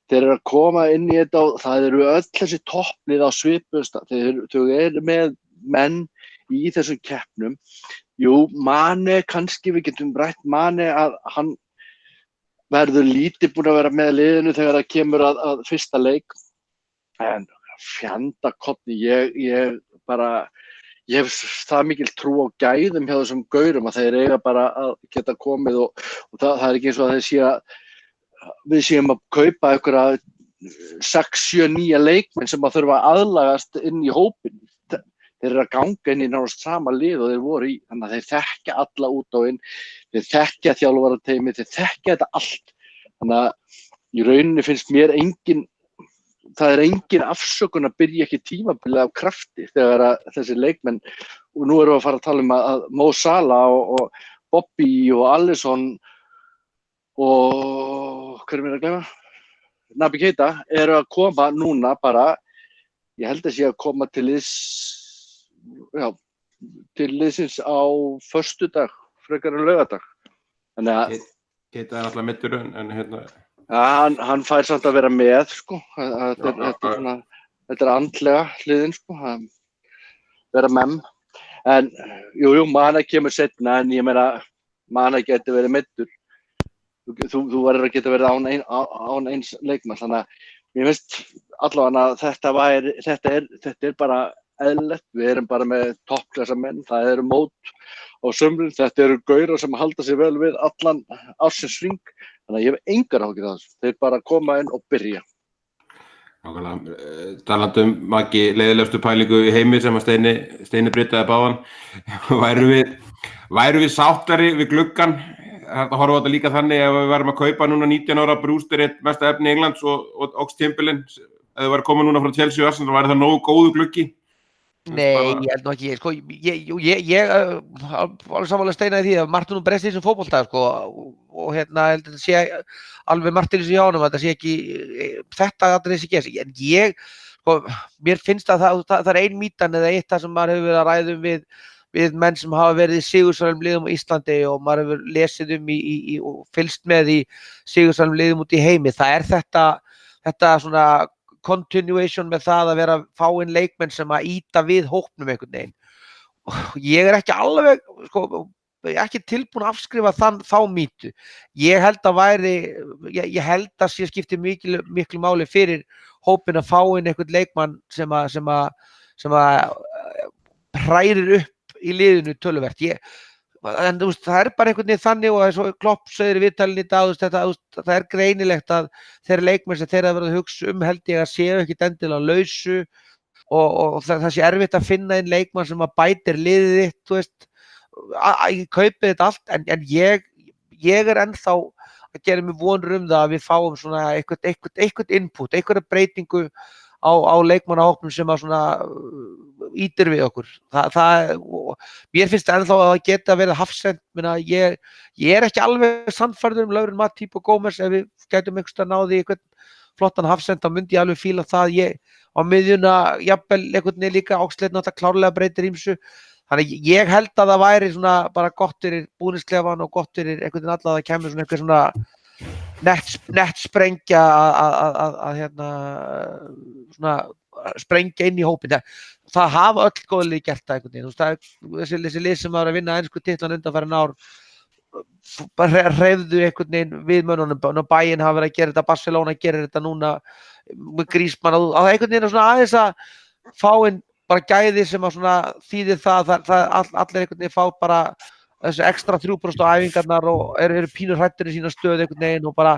þeir eru að koma inn í þetta og það eru öll þessi topplið á svipuðum stað. Þau eru með menn í þessum keppnum. Jú, Mane kannski, við getum rætt Mane að hann verður lítið búinn að vera með liðinu þegar það kemur að fyrsta leik. En fjandakotni, ég hef það mikil trú á gæðum hjá þessum gaurum að þeir eiga bara að geta komið og það er ekki eins og að við séum að kaupa einhverja 6, 7, 9 leikmenn sem að þurfa að aðlagast inn í hópinn. Þeir eru að ganga inn í nánast sama lið og þeir voru í, þannig að þeir þekkja alla út á inn, þeir þekkja þjálfarateymi, þeir þekkja þetta allt. Þannig að í rauninni finnst mér það er engin afsökun að byrja ekki tímabilið af krafti þegar þessi leikmenn, og nú erum við að fara að tala um að Mo Salah og Bobby og Alisson og hver er mér að gleyma? Naby Keita eru að koma núna bara, ég held að sé að koma til liðsins á föstudag, frekar en laugardag. Þannig að Keita alltaf meiddur en hérna. Hann fær samt að vera með, sko. Þetta er andlega hliðin, sko. Vera mem. En jú, Mane kemur seinna, en ég meina, Mane geti verið meiddur. Þú verður að geta verið án eins leikmann. Þannig að mér finnst allavega að þetta er bara eðlilegt, við erum bara með toppklassa menn, það eru mót á sumrin, þetta eru gaurar sem halda sig vel við allan ársins hring, þannig að ég hef engar áhyggjur af þessu, þeir bara koma inn og byrja. Nákvæmlega, talandi Maggi, leiðilegustu pælingu í heimi sem að Steini britaði báðan, væru við sáttari við gluggann, þetta horfa á þetta líka þannig ef við værum að kaupa núna 19 ára Brewster, eitt mesta efni Englands og Ox-Timberland, ef þau væri komið núna frá Chelsea og Arsenal, væri það nógu góðu gluggi? Nei, ég held nú ekki, sko, ég alveg samanlega steinaði því að Martin breyst í þessum fótbolta, sko, og hérna, held að þetta sé alveg Martin í hjánum, að þetta sé ekki, þetta atriði sé ekki, en ég, sko, mér finnst að það er ein mýtan eða eitt það sem maður hefur verið að ræða við menn sem hafa verið í sigursælum liðum á Íslandi og maður hefur lesið og fylgst með í sigursælum liðum út í heimi, það er þetta svona continuation með það að vera að fá inn leikmenn sem að ýta við hópnum einhvern veginn. Ég er ekki alveg, sko, ekki tilbúin að afskrifa þá mýtu. Ég held að sé skipti miklu máli fyrir hópin að fá inn einhvern leikmann sem að hrærir upp í liðinu töluvert. En það er bara einhvern veginn þannig og eins og Klopp segir í viðtalinu í dag, það er greinilegt að þeir leikmenn sem þeir að verða að hugsa held ég að séu ekkert endilega lausu og það sé erfitt að finna einn leikmann sem að bætir liðið þitt, þú veist, ég kaupi þetta allt, en ég er ennþá að gera mig vonur það að við fáum svona eitthvað input, eitthvað breytingu á leikmannahópnum sem að svona ýtir við okkur. Mér finnst ennþá að það geta verið hafsend, ég er ekki alveg sannfærður Lovren Matip og Gómez, ef við gætum einhverstað náði einhvern flottan hafsend, þá myndi ég alveg fíla það, á miðjuna, jafnvel einhvern veginn líka, Oxlade náttúrulega klárlega breytir ýmsu, þannig ég held að það væri svona bara gott fyrir búningsklefan og gott fyrir einhvern veginn alla að það kemur svona eitthvað svona nett sprengja að svona sprengja inn í hópin. Það hafa öll góð lið gert það einhvern veginn. Þessi lið sem var að vinna ensku titlan undanfarin ár bara hreyfðu einhvern veginn við mönnunum. Bayern hafa verið að gera þetta, Barcelona gerir þetta núna með Griezmann að einhvern veginn svona aðeins að fá inn bara gæði sem að svona þýðir það allir einhvern veginn fá bara þessi ekstra 3% á æfingarnar og eru pínur hrættir í sína stöðu einhvern veginn og bara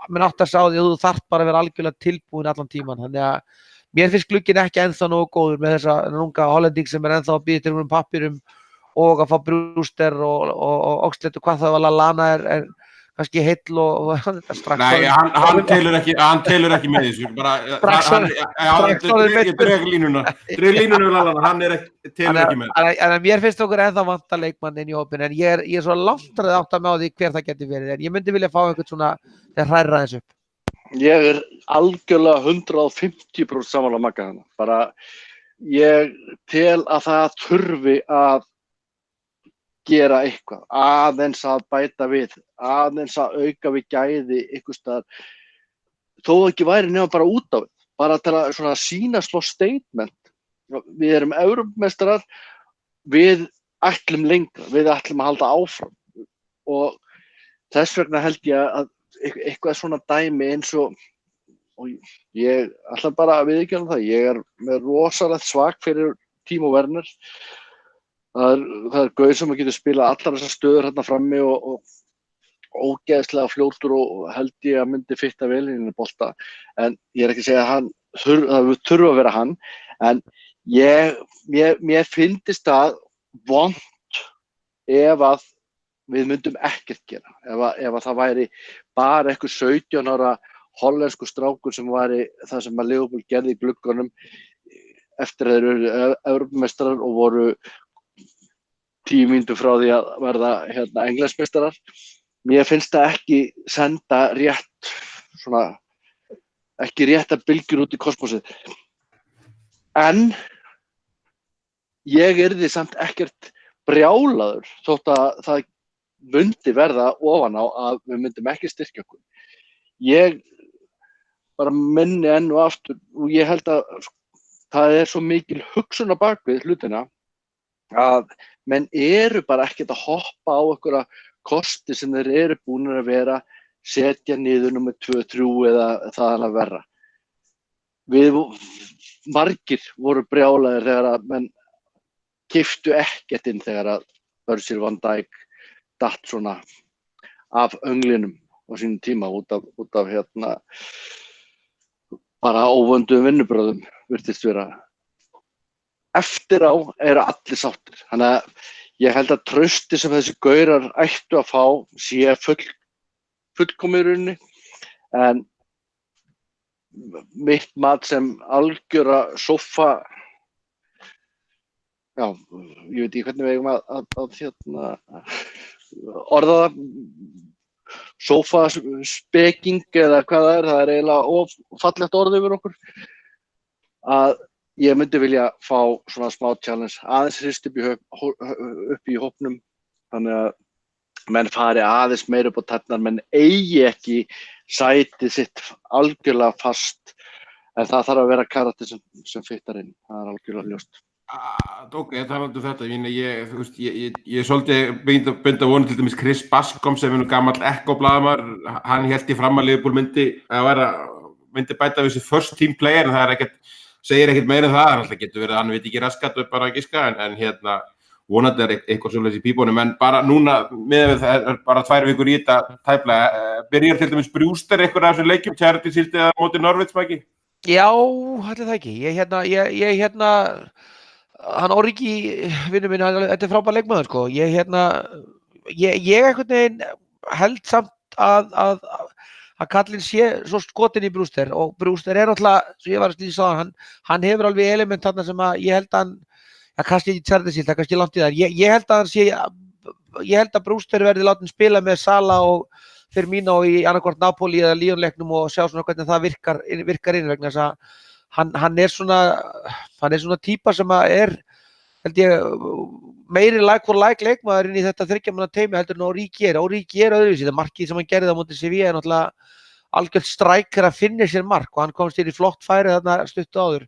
menn átt að sá því að þú þarft bara að vera algjörlega tilbúin allan tíman. Þannig að mér finnst glugginn ekki ennþá nógu góður með þessa unga hollending sem er ennþá að býða til einhverjum pappirum og að fá Brewster og Oxlade og hvað það var að Lana er kannski heill og strax. Nei, hann telur ekki með þessu. Ég dreg línuna við Lana, hann telur ekki með. En mér finnst okkur ennþá vanta leikmann inn í hópinn, en ég er svo langt að átta mig á því hver það geti verið, en ég myndi vilja fá einhvern svona þegar hræra þessu upp. Ég er algjörlega 150% sammála Magga hana. Bara ég tel að það þurfi að gera eitthvað, aðeins að bæta við, aðeins að auka við gæði einhvers staðar, þó ekki væri nema bara út á við, bara til að svona sýna sló statement. Við erum Evrópumeistarar, við ætlum lengra, við ætlum að halda áfram og þess vegna held ég að eitthvað svona dæmi eins og ég ætla bara að viðurkenna það, ég með rosalegt svak fyrir Timo Werner. Það er gauð sem að getur spilað allar þessar stöður hérna frammi og ógeðslega fljótur og held ég að myndi fitta vel inn í bolta. En ég er ekki að segja að hann þurfa að vera hann, en mér fyndist það vont ef að við myndum ekkert gera. Ef að það væri bara einhver 17 ára hollensku strákur sem væri það sem að Liverpool gerði í glugganum eftir að þeir eru Evrópumeistarar og voru 10 mínútur frá því að verða Englandsmeistarar. Mér finnst það ekki senda ekki rétta bylgjur út í kosmosið. En ég yrði samt ekkert brjálaður þótt að það myndi verða ofan á að við myndum ekki styrkja okkur. Ég bara minni enn og aftur og ég held að það er svo mikil hugsun á bakvið hlutina að menn eru bara ekkert að hoppa á einhverja kosti sem þeir eru búnir að vera, setja niður númer 2, 3 eða það að verra. Við margir voru brjálaðir þegar að menn keyptu ekkert inn þegar að Virgil van Dijk datt svona af önglinum á sínum tíma út af bara óvönduðum vinnubröðum virtist vera. Eftir á eru allir sáttir. Þannig að ég held að trausti sem þessi gaurar ættu að fá sé fullkomið í rauninni, en mitt mat sem algjöra sófa, já, ég veit ekki hvernig við eigum að orða það, sófaspeking eða hvað það er eiginlega fallegt orð yfir okkur, að ég myndi vilja fá svona smá challenge, aðeins hrist upp í hópnum, þannig að menn fari aðeins meira upp á tærnar, menn eigi ekki sæti sitt algjörlega fast, en það þarf að vera karakter sem fittar inn, það er algjörlega ljóst. Ok, talandi um þetta, ég svolítið beint að vona til dæmis Chris Bascom sem er nú gamall Ekko-blaðamaður, hann hélt í fram að Liverpool myndi bæta við þessi first team player, en það segir ekkert meira en það, alltaf getur verið að hann veit ekki raskat og bara að giska, en vonandi er eitthvað svolítið í pípunum, en bara núna, með það er bara 2 vikur í þetta tæplega, byrjar til dæmis Brewster eitthvað af þessum leikjum, Charity Shield eða móti Norwich, ekki? Já, allir það ekki, hann Origi, vinur minn, þetta er frábær leikmaður, sko, ég einhvern veginn held samt að kallinn sé svo skotin í Brewster, og Brewster er náttúrulega, svo ég var að slýsa á hann hefur alveg element þarna sem að ég held að kannski ekki Charity Shield, það er kannski langt í þar, ég held að Brewster verði látin spila með Salah og Firmino í annarkvort Napoli eða Lyon-leiknum og sjá svona hvernig það virkar inn, vegna þess að hann er svona típa sem að held ég, meiri leikmaður inn í þetta 3 manna teymi heldur en Origi er öðruvísi, það markið sem hann gerði á móti Sevilla er náttúrulega algjört striker að finna sér mark og hann komst í flott færi þarna stuttu áður,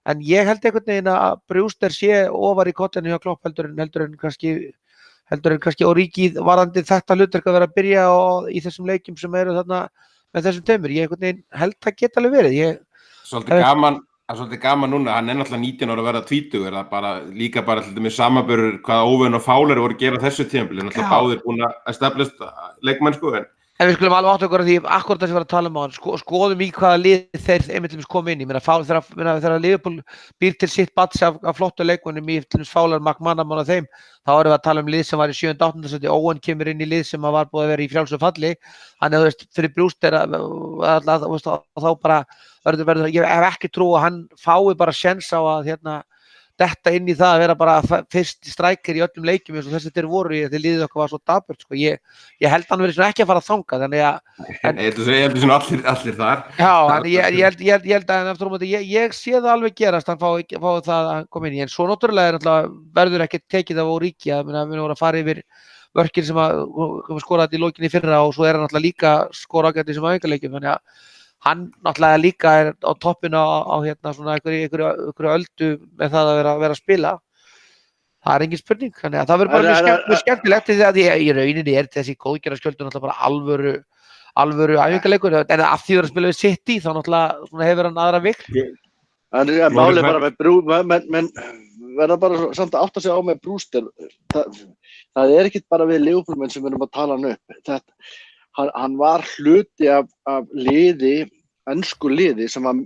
en ég held einhvern veginn að Brewster sé ofar í kollinu hjá Klopp heldur en kannski Origi varðandi þetta hlutverk að vera að byrja í þessum leikjum sem eru þarna með þessum teymur, ég einhvern veginn held að geta alveg verið. Svolítið gaman núna, hann er náttúrulega 19 ára að verða 20, er það líka bara með samanburður hvaða óvön og fálar voru að gera þessu tímabili, náttúrulega báðir búin að establish leikmenn, sko, En við skulum alveg átta okkur að því akkurat það sem við varum að tala um á hann, skoðum í hvaða lið þeir einmitt kom inn í. Þegar Liverpool býr til sitt batsi af flottu leikmönnum í Fowler, McManaman og þeim, þá erum við að tala um lið sem var í 7. og 8. sæti, Owen kemur inn í lið sem var búið að vera í frjálsu falli. Þannig að fyrir Brewster þá bara verður, ég hef ekki trú að hann fái bara séns á að detta inn í það að vera bara fyrst strækir í öllum leikjum eins og þessi voru í því liðið okkar var svo dapurt sko. Ég held hann verið svona ekki að fara að þanga þannig að Ég heldur svona allir þar. Já, ég held að aftur á móti ég sé það alveg gerast hann fái það að koma inn í en svo náttúrulega verður ekki tekið af Origi að við vorum að fara yfir mörkin sem að skora þetta í lokinni í fyrra og svo hann náttúrulega líka skora ágætt í þessum æfingarleikjum þannig að hann náttúrulega líka á toppinu á hérna svona einhverju öldu með það að vera að spila. Það engin spurning, þannig að það verður bara mjög skemmtilegt því að í rauninni þessi góðgerðarskjöldur náttúrulega bara alvöru æfingarleikur en af því að spila við City þá náttúrulega hefur hann aðra vikt. En málið bara menn verða bara samt að átta sig á með Brewster. Það ekkert bara við Liverpool-menn sem við erum að tala hann upp. Hann var hluti af liði, ensku liði sem var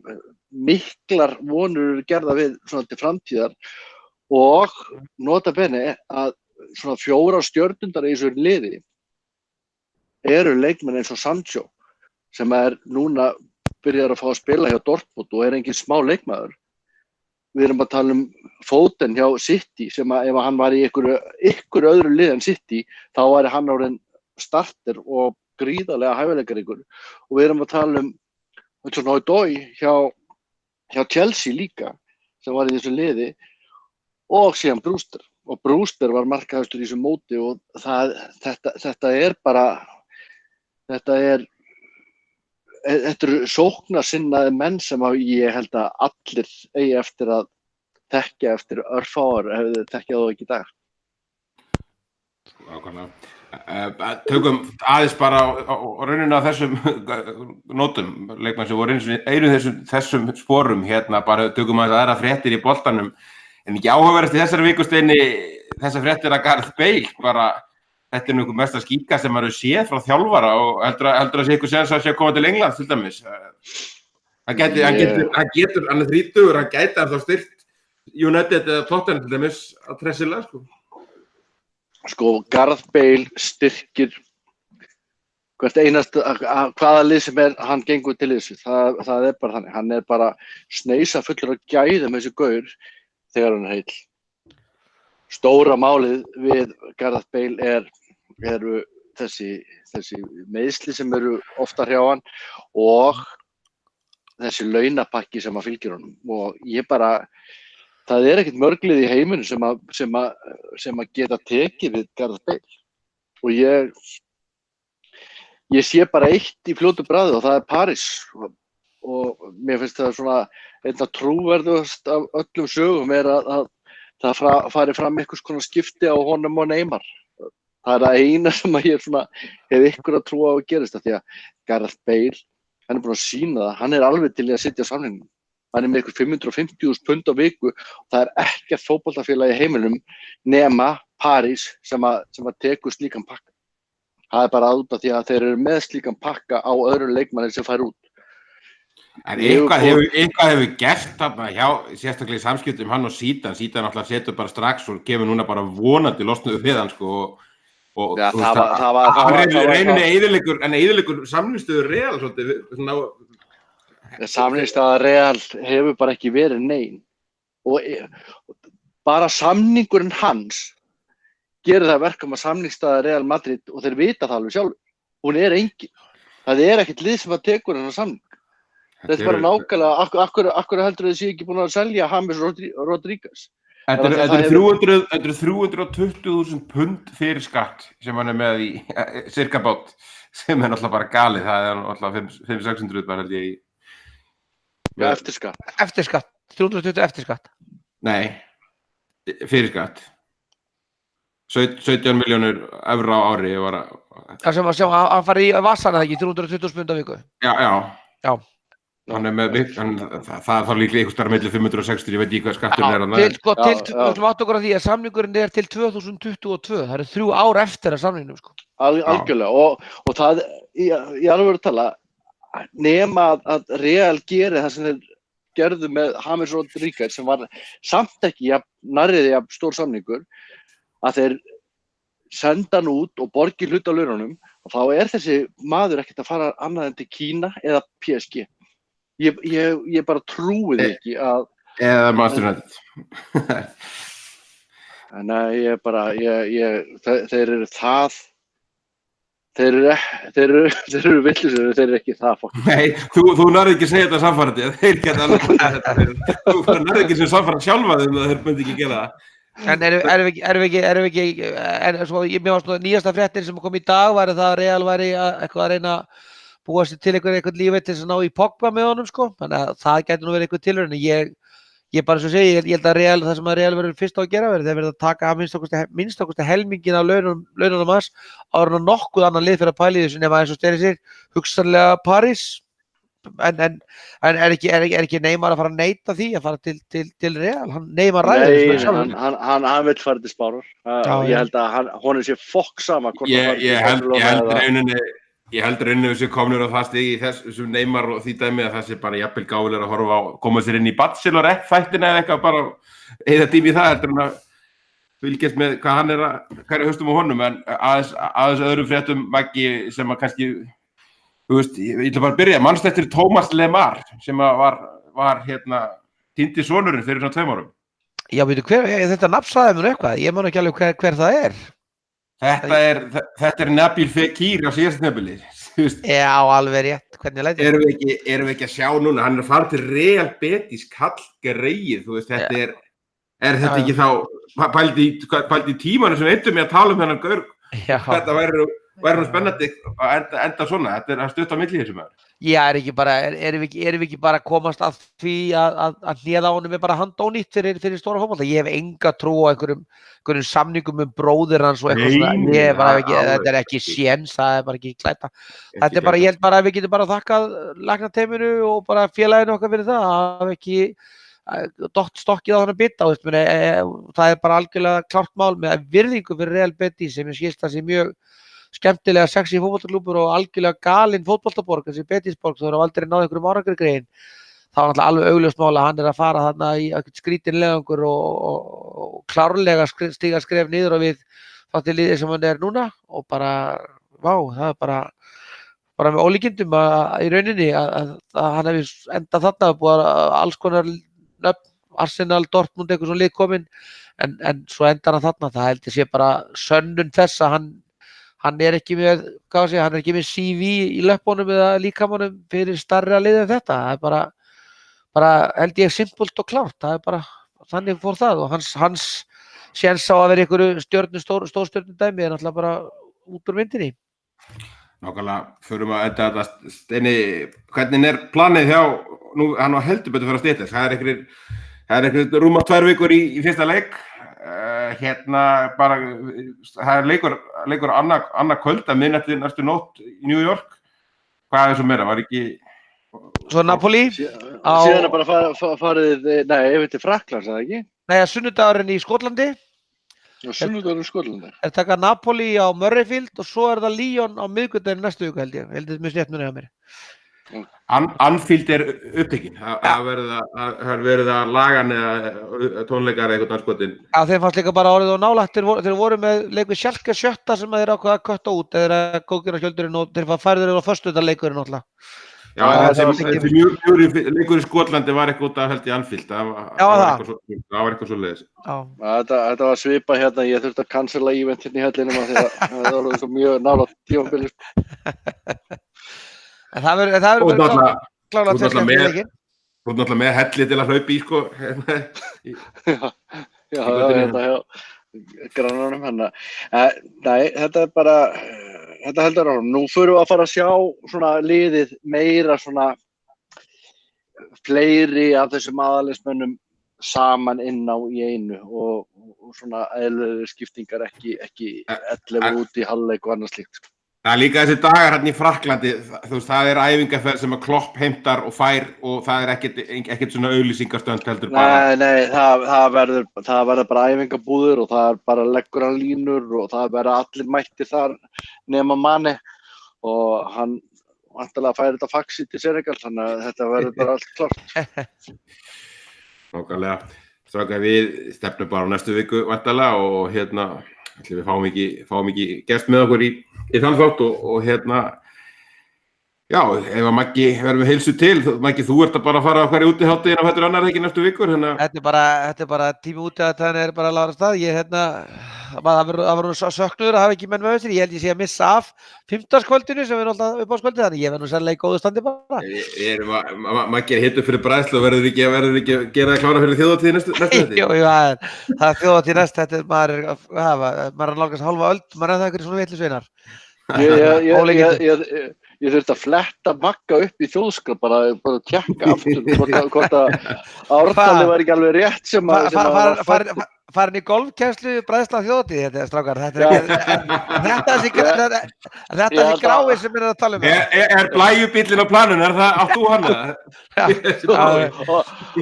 miklar vonur gerða við svona til framtíðar og nota bene að svona 4 stjörnundar í þessu liði eru leikmenn eins og Sancho sem núna byrjar að fá að spila hjá Dortmund og engin smá leikmaður. Við erum að tala Foden hjá City sem að ef hann var í ykkur öðru lið en City þá væri hann orðinn starter og gríðarlega hæfileikaríkur og við erum að tala svona Odoi hjá Chelsea líka sem var í þessu liði og síðan Brewster og Brewster var markahæstur í þessu móti og þetta eru sóknarsinnaði menn sem ég held að allir eigi eftir að þekkja eftir örfáar hefðu þekkjað þá ekki í dag. Ákvæmlega. Tökum aðeins bara á rauninu af þessum nótum, leikmenn sem voru einu þessum sporum hérna, bara tökum aðeins aðra fréttir í boltanum, en ekki áhugaverðast í þessari viku Steini, þessar fréttir að Gareth Bale, bara þetta er einhver mesta skíka sem maður séð frá þjálfara og heldur að sé einhver séns að sé að koma til England til dæmis. Hann er 30, hann gæti þá styrt United eða Tottenham til dæmis að tressilega Sko, Gareth Bale styrkir hvert einast hvaða lið sem hann gengur til þessu. Það er bara þannig. Hann er bara sneisa fullur af gæðum þessi gaur þegar hann heill. Stóra málið við Gareth Bale eru þessi meiðsli sem eru oftar hjá hann og þessi launapakki sem að fylgir honum og það ekkert mörglið í heiminum sem að geta tekið við Gareth Bale og ég sé bara eitt í fljótu bragði og það er París og mér finnst það svona einn af trúverðugast af öllum sögum að það fari fram einhvers konar skipti á honum og Neymar. Það það eina sem að ég hef ykkur að trúa á að gerist því að Gareth Bale, hann búinn að sýna það, hann alveg til í að sitja á samningnum. Hann með ykkur 550.000 pund á viku og það ekkert fótboltafélag í heiminum nema París sem að tekur slíkan pakka. Það bara út af því að þeir eru með slíkan pakka á öðrum leikmanni sem fær út. En eitthvað hefur gert þarna hjá sérstaklega í samskiptum hann og Zidane náttúrulega setur bara strax og gefur núna bara vonandi losnuðu við hann og ja, hann reynir eyðileggur samningsstöðu Real svolítið. Samningsstaða Real hefur bara ekki verið nein og bara samningurinn hans gerir það verkum að samningsstaða Real Madrid og þeir vita það alveg sjálf, hún engin. Það ekkert lið sem að tekur hennar samning. Þetta bara nákvæmlega, akkur heldur þið sé ekki búin að selja James Rodríguez. Þetta er 320.000 pund fyrir skatt sem hann með í cirka bát, sem náttúrulega bara galið, það náttúrulega 500-600 bara held ég í. Já, eftir skatt. Eftir skatt, 320 eftir skatt. Nei, fyrir skatt. 17 milljónir evra á ári var að... Það sem að sjá, hann fari í vassana ekki, 320.000 pund á viku. Já. Hann með það líklega einhvers staðar milli 560, ég veit ekki hvað skatturinn Við ætlum átt okkur að því að samningurinn til 2022, það eru 3 ár eftir að samningnum Algjörlega og það í alveg að tala nema að Real geri það sem þeir gerðu með James Rodríguez sem var samt ekki nærriði jafn stór samningur að þeir senda hann út og borgi hluta af laununum og þá þessi maður ekkert að fara annað en til Kína eða PSG. Ég bara trúi því ekki að Eða Manchester United. Nei, þeir eru það, þeir eru villisir, þeir eru ekki það fokkin. Nei, þú nærði ekki að segja þetta samfærandi, þeir geta alveg að þetta. Þú nærði ekki sem samfærandi sjálfa þeim að þeir myndi ekki gera það. En erum við ekki, en svo, mér varst nú nýjasta fréttin sem kom í dag væri það að Real væri eitthvað að reyna að búa sér til eitthvað lífið til þess að ná í Pogba með honum, sko. Þannig að það gæti nú verið eitthvað tilraun, en ég bara svo segi, ég held að það sem að Real verður fyrst á að gera verður, þeir verður að taka minnst okkur helmingin af laununum hans áður en nokkuð annan lið fyrir að pæla í þessu nema eins og Steini segir, hugsanlega París, en er ekki Neymar að fara að neita því að fara til Real? Neymar ræður þessu. Nei, hann vill fara til Spánar. Ég held að honum sé fokk sama hvort hann fara til Spánar. Ég heldur inn þessu komnur á það stig í þessum Neymar og því dæmi að það sé bara jafnvel gáfulegur að horfa á, koma sér inn í Bachelorette-þættina eða eitthvað bara eða tími í það heldur hann að fylgjast með hvað er haustum á honum, en aðeins öðrum fréttum Maggi sem að kannski, þú veist, ég ætla bara að byrja, mannst eftir Thomas Lemar sem að var týndi sonurinn fyrir svona 2 árum. Já, veitu, þetta nafnsaði mér eitthvað, ég man ekki alveg hver það er. Þetta er Nabil Fekir á síðast nefnili. Já, alveg rétt. Hvernig lætur? Erum við ekki að sjá núna, hann er að fara til Real Betis kallgereið, þú veist, þetta er þetta ekki þá pælt í tímanu sem eittum ég að tala þennan gaur. Þetta væri nú spennandi að enda svona, þetta er að stutta milli þessu maður. Já, erum við ekki bara að komast að því að hnéða á honum er bara handónýtt fyrir stóra fótbolta? Ég hef enga trú á einhverjum samningum bróðir hans og eitthvað svona. Þetta er ekki séns, það er bara ekki klæta. Þetta er bara, ég held bara að við getum bara þakkað læknateyminu og bara félaginu okkar fyrir það. Það hafi ekki stokkið á hann að bita. Það er bara algjörlega klárt mál með virðingu fyrir Real Betis sem ég skilst það sé mjög skemmtilega sexy fótboltaklúbbur og algjörlega galinn fótboltaborg, þessi Betisborg, þú hefur aldrei náð einhverjum árangri grein. Það var náttúrulega alveg augljóst mál að hann er að fara þarna í skrítin leiðangur og klárlega stíga skref niður og við þá til liðið sem hann er núna og bara, það er bara með ólíkindum í rauninni að hann hefði endað þarna og búið alls konar nöfn, Arsenal, Dortmund, eitthvað svo lið komin en svo endar hann þarna, það heldur sé bara sönnun þess að hann er ekki með, hann er ekki með CV í löppunum eða líkamannum fyrir stærra lið en þetta. Það er bara held ég simpult og klárt. Það er bara, þannig fór það og hans séns á að vera einhverju stórstjörnudæmi er náttúrulega bara út úr myndinni. Nákvæmlega, förum að enda þetta. Steini, hvernig er planið hjá, nú hann var heldur betur fyrir að styttast. Það er einhver rúma 2 vikur í fyrsta leik. Bara, það er leikur annað kvöld að miðnætti næstu nótt í New York. Hvað er svo meira? Var ekki... Svo Napoli? Síðan er bara farið, yfir til Frakklands, eða ekki? Nei, sunnudagurinn í Skotlandi. Sunnudagurinn í Skotlandi. Er taka Napoli á Murrayfield og svo er það Lyon á miðvikudaginn næstu viku held ég. Heldur þetta með slétt munið hjá mér. Anfield er upptekinn, það verið að lagan eða tónleikar eða eitthvað anskotin. Já, þeim fannst líka bara orðið og nálægt, þeir voru með leik við Schalke 7 sem þeir ákveða að kötta út eða góðgera skjöldurinn og þeir færður á föstudagsleikurinn náttúrulega. Já, þessi mjög leikur í Skotlandi var eitthvað út af held í Anfield, það var eitthvað svo leiðis. Þetta var svipað hérna, ég þurfti að cancela event hérna í hellinum af því að það var svo mjög nálægt tímabili. En það verður bara klálega til skemmtilegin. Þú ert náttúrulega með helli til að hlaupa í, sko. Já, þetta hjá grannunum hennar. Nei, þetta er bara, þetta heldur árum. Nú förum við að fara að sjá svona liðið meira svona fleiri af þessum aðalliðsmönnum saman inn á í einu og svona eðlilegri skiptingar ekki 11 út í hálfleik og annað slíkt, sko. Það er líka þessi dagar hérna í Frakklandi, þú veist, það er æfingarferð sem að Klopp heimtar og fær og það er ekkert svona auglýsingastönd heldur bara. Nei, það verður bara æfingabúður og það er bara leggur hann línur og það verður allir mættir þar nema Mane og hann vantarlega fær þetta faxi til Senegal, þannig að þetta verður bara allt klárt. Nákvæmlega, strákar, við stefnum bara á næstu viku vantarlega og við fáum ekki gest með okkur í þann þátt og Já, ef að Maggi verður með heilsu til, Maggi, þú ert að bara fara á hverju útihátíðin á fætur annar ekki næstu vikur, Þetta er bara tími út að þetta er bara að lára stað. Ég það var söknuður að hafa ekki menn með sér. Ég held ég sé að missa af 15-kvöldinu sem er alltaf upp á skvöldi, þannig ég verður sannlega í góðu standi bara. Maggi hitt upp fyrir bræðslu og verður ekki að gera það klára fyrir þjóðhátíð næstu þetta? Jú, það er þjóðhátíð næst, þetta er maður að nálgast hálfa öld, maður er það einhverjum svona vitlausveinar. Ég þurfti að fletta Magga upp í þjóðskrá bara að tjekka aftur hvort að ártalið var ekki alveg rétt sem farin í golfkennslu bræðsla þjóðhátíð, þetta strákar, þetta er gráið sem er að tala um. Er blæjubíllinn á planinu, átt þú hann?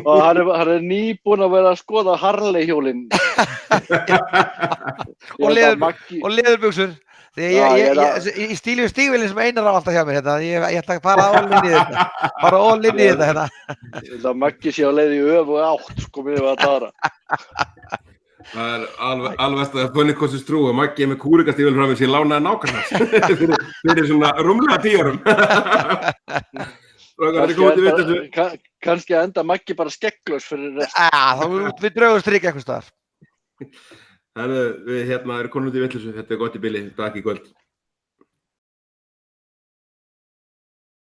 Og hann er nýbúinn að vera að skoða Harley hjólinn. Og leðurbuxur. Í stílu stígvélinn sem Einar á alltaf hjá mér hérna, ég ætla að fara all inn í þetta, hérna. Ég held að Maggi sé á leið í öfuga átt, sko, við að tara. Það er alveg að funni kostur strú að Maggi með kúrikastígvélinn frá mér sé lánaði nákvæmlega fyrir svona rúmlega 10 árum. Kannski að enda Maggi bara skegglaus fyrir rest. Við draugum strik eitthvað staðar. Við erum konum út í vitleysu, þetta er gott í bili, takk í kvöld.